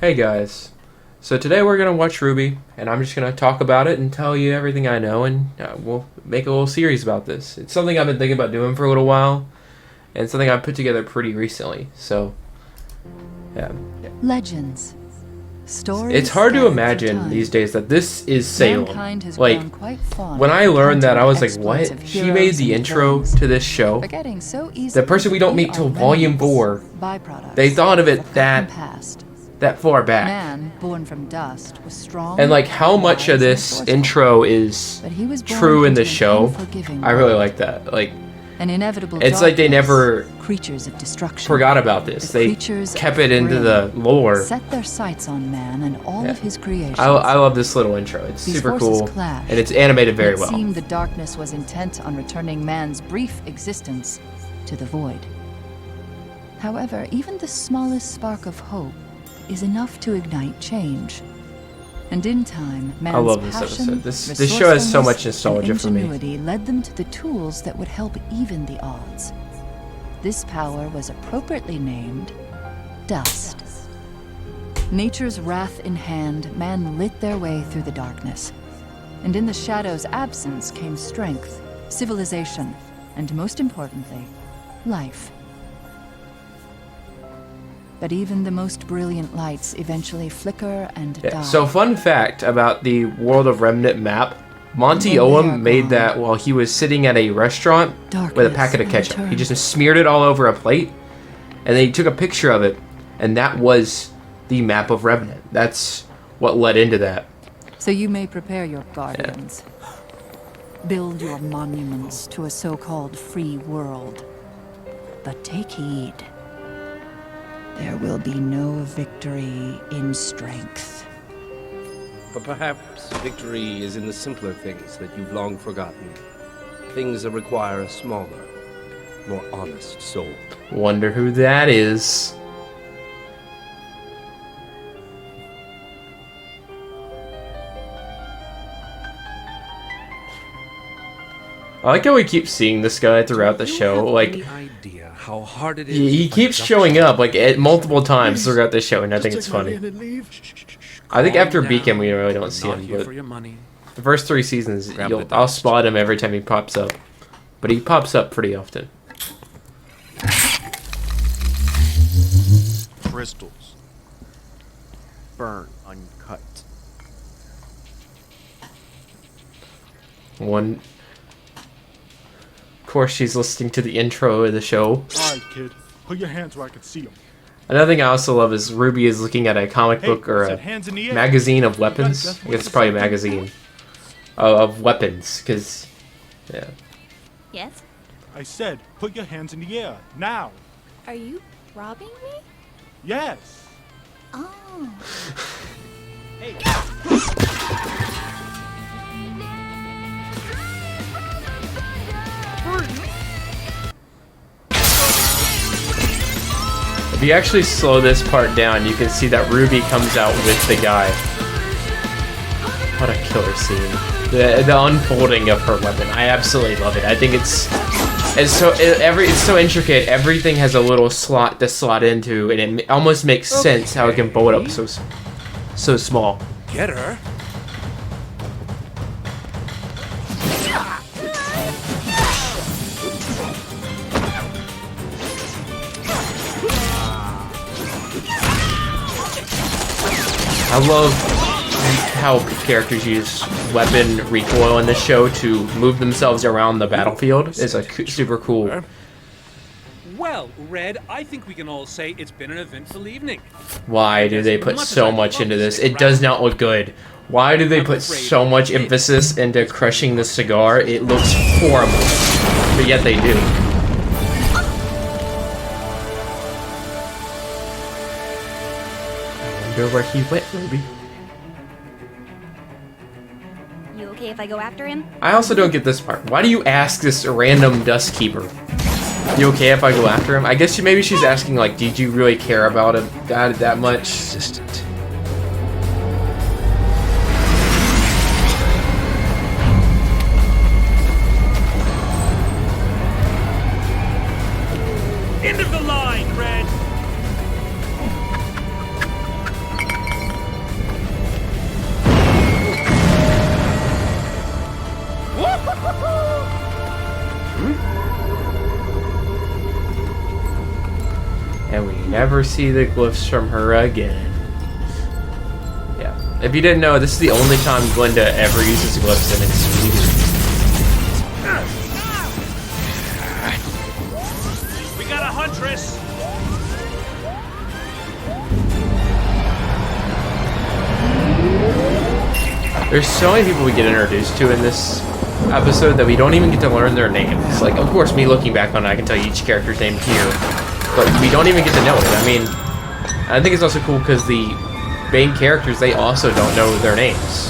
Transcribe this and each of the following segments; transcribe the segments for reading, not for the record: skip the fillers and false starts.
Hey guys, so today we're gonna watch RWBY, and I'm just gonna talk about it and tell you everything I know, and we'll make a little series about this. It's something I've been thinking about doing for a little while, and something I put together pretty recently. So, yeah. Legends. Stories. It's hard to imagine these days that this is Salem. Like, when I learned that, I was like, "What? She made the intro to this show." The person we don't meet till Volume 4. They thought of it that far back. Man born from dust was strong, and like how much of this intro is true in the show, I really like that. Like, an inevitable it's like they never creatures of destruction forgot about this. They kept it into the lore. Set their sights on man and all of his creations. I love this little intro. It's super cool, and it's animated very well. It seemed the darkness was intent on returning man's brief existence to the void. However, even the smallest spark of hope is enough to ignite change. And in time, man's I love this episode. This show has so much nostalgia for me. Ingenuity led them to the tools that would help even the odds. This power was appropriately named dust. Nature's wrath in hand, man lit their way through the darkness. And in the shadow's absence came strength, civilization, and most importantly, life. But even the most brilliant lights eventually flicker and die. So fun fact about the World of Remnant map, Monty Olam made that while he was sitting at a restaurant with a packet of ketchup. He just smeared it all over a plate, and then he took a picture of it, and that was the map of Remnant. That's what led into that. So you may prepare your guardians. Build your monuments to a so-called free world. But take heed. There will be no victory in strength. But perhaps victory is in the simpler things that you've long forgotten. Things that require a smaller, more honest soul. Wonder who that is. I like how we keep seeing this guy throughout the show. Like, how hard it is. He keeps showing up like multiple times throughout the show, and I think it's funny. I think after Beacon we really don't see him, but the first 3 seasons I'll spot him every time he pops up. But he pops up pretty often. Crystals. Burn uncut. One. Of course, she's listening to the intro of the show. Alright, kid. Put your hands where I can see them. Another thing I also love is RWBY is looking at a comic book or a magazine of weapons. I guess it's probably a magazine of weapons, because, yeah. Yes? I said, put your hands in the air, now! Are you robbing me? Yes! Oh. Hey! If you actually slow this part down, you can see that RWBY comes out with the guy. What a killer scene. The unfolding of her weapon. I absolutely love it. I think it's so intricate. Everything has a little slot to slot into, and it almost makes sense how it can blow it up so small. Get her. I love how characters use weapon recoil in this show to move themselves around the battlefield. It's a super cool. Well, Red, I think we can all say it's been an eventful evening. Why do they put so much into this? It does not look good. Why do they put so much emphasis into crushing the cigar? It looks horrible, but yet they do. I wonder where he went, RWBY. You okay if I go after him? I also don't get this part. Why do you ask this random dust keeper? You okay if I go after him? I guess maybe she's asking, like, did you really care about him that much? Assistant. End of the line, Red! never see the glyphs from her again. Yeah. If you didn't know, this is the only time Glinda ever uses glyphs, and it's weird. We got a huntress! There's so many people we get introduced to in this episode that we don't even get to learn their names. Like, of course, me looking back on it, I can tell you each character's name here, but we don't even get to know it. I mean, I think it's also cool because the main characters, they also don't know their names.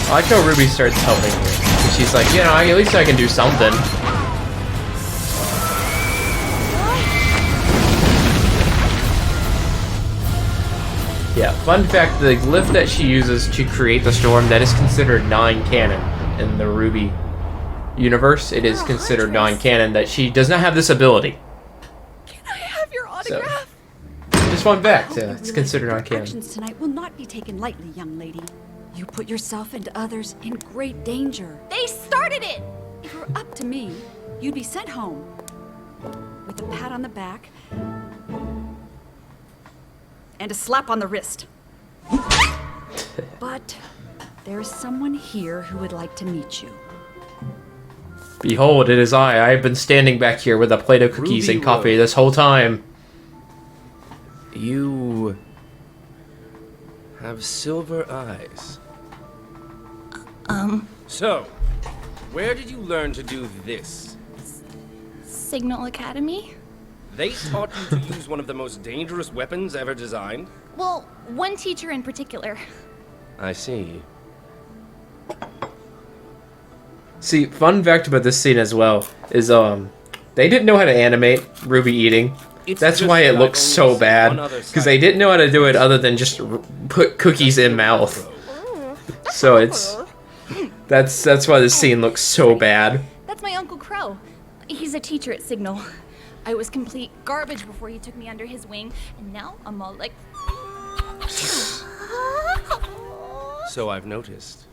I like how Ruby starts helping her. She's like, you know, at least I can do something. Yeah, fun fact, the glyph that she uses to create the storm, that is considered non-canon in the RWBY universe. It is considered non-canon that she does not have this ability. Can I have your autograph? So, just fun fact, it's considered non-canon. Actions tonight will not be taken lightly, young lady. You put yourself and others in great danger. They started it! If it were up to me, you'd be sent home with a pat on the back and a slap on the wrist. But there is someone here who would like to meet you. Behold, it is I. I have been standing back here with a plate of cookies Ruby and coffee Rose. this whole time. You have silver eyes. So, where did you learn to do this? Signal Academy? They taught you to use one of the most dangerous weapons ever designed? Well, one teacher in particular. I see. See, fun fact about this scene as well is they didn't know how to animate Ruby eating. It's That's just why it that looks I've so only seen bad, one other because they didn't know how to do it other than just put cookies in mouth. So that's why this scene looks so bad. That's my Uncle Crow. He's a teacher at Signal. I was complete garbage before he took me under his wing, and now I'm all like... So I've noticed.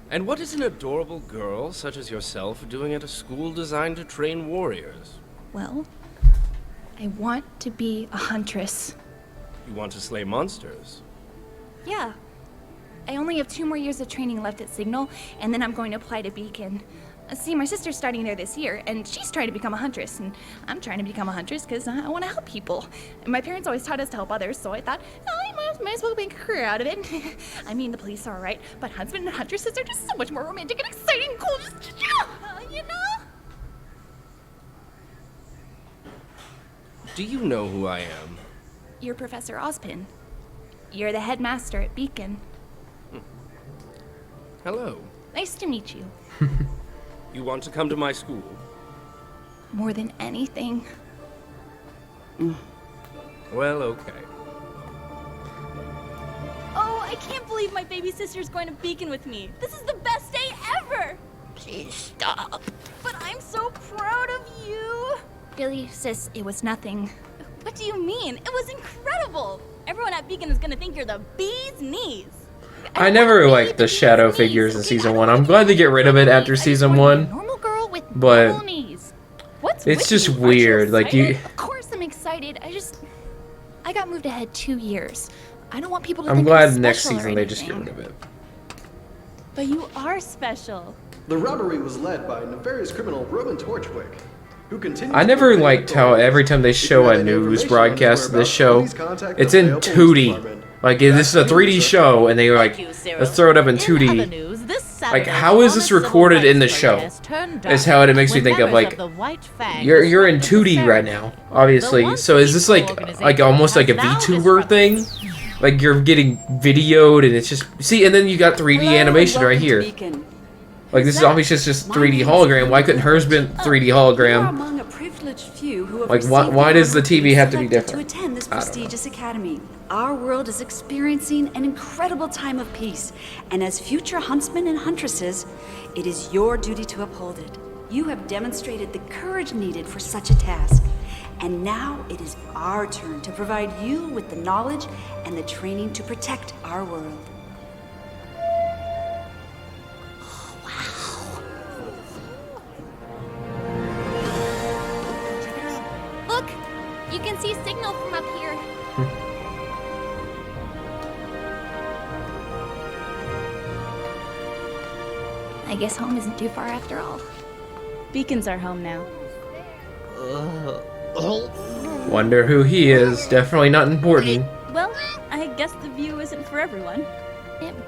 And what is an adorable girl such as yourself doing at a school designed to train warriors? Well, I want to be a huntress. You want to slay monsters? Yeah. I only have 2 more years of training left at Signal, and then I'm going to apply to Beacon. See, my sister's starting there this year, and she's trying to become a huntress, and I'm trying to become a huntress because I want to help people. And my parents always taught us to help others, so I thought, oh, I might as well make a career out of it. I mean, the police are alright, but husband and huntresses are just so much more romantic and exciting and cool, just, you know? Do you know who I am? You're Professor Ozpin. You're the headmaster at Beacon. Hello. Nice to meet you. You want to come to my school? More than anything. Well, okay. Oh, I can't believe my baby sister's going to Beacon with me. This is the best day ever! Please stop. But I'm so proud of you! Really, sis, it was nothing. What do you mean? It was incredible! Everyone at Beacon is gonna think you're the bee's knees! I never liked the shadow figures in season 1. I'm glad to get rid of it after season 1. Normal girl with But normal knees. What's it's with just you? Aren't weird. Like excited? you, Of course I'm excited. I got moved ahead 2 years. I don't want people to I'm think glad I'm next special or season they just get anything. rid of it. But you are special. The robbery was led by nefarious criminal Roman Torchwick, who continues. I never liked how every time they show a news broadcast of this show, it's in 2D. Like, this is a 3D show, and they like, let's throw it up in 2D. Like, how is this recorded in the show? Is how it makes me think of, like, you're in 2D right now, obviously. So is this like almost like a VTuber thing? Like, you're getting videoed, and it's just, see, and then you got 3D animation right here. Like, this is obviously just 3D hologram. Why couldn't hers been 3D hologram? privileged few who have Like, received why does the honor TV being have to be selected different? To attend this I don't know. prestigious academy. Our world is experiencing an incredible time of peace, and as future huntsmen and huntresses, it is your duty to uphold it. You have demonstrated the courage needed for such a task, and now it is our turn to provide you with the knowledge and the training to protect our world. Look! You can see signal from up here. I guess home isn't too far after all. Beacons are home now. Wonder who he is. Definitely not important. Well, I guess the view isn't for everyone. It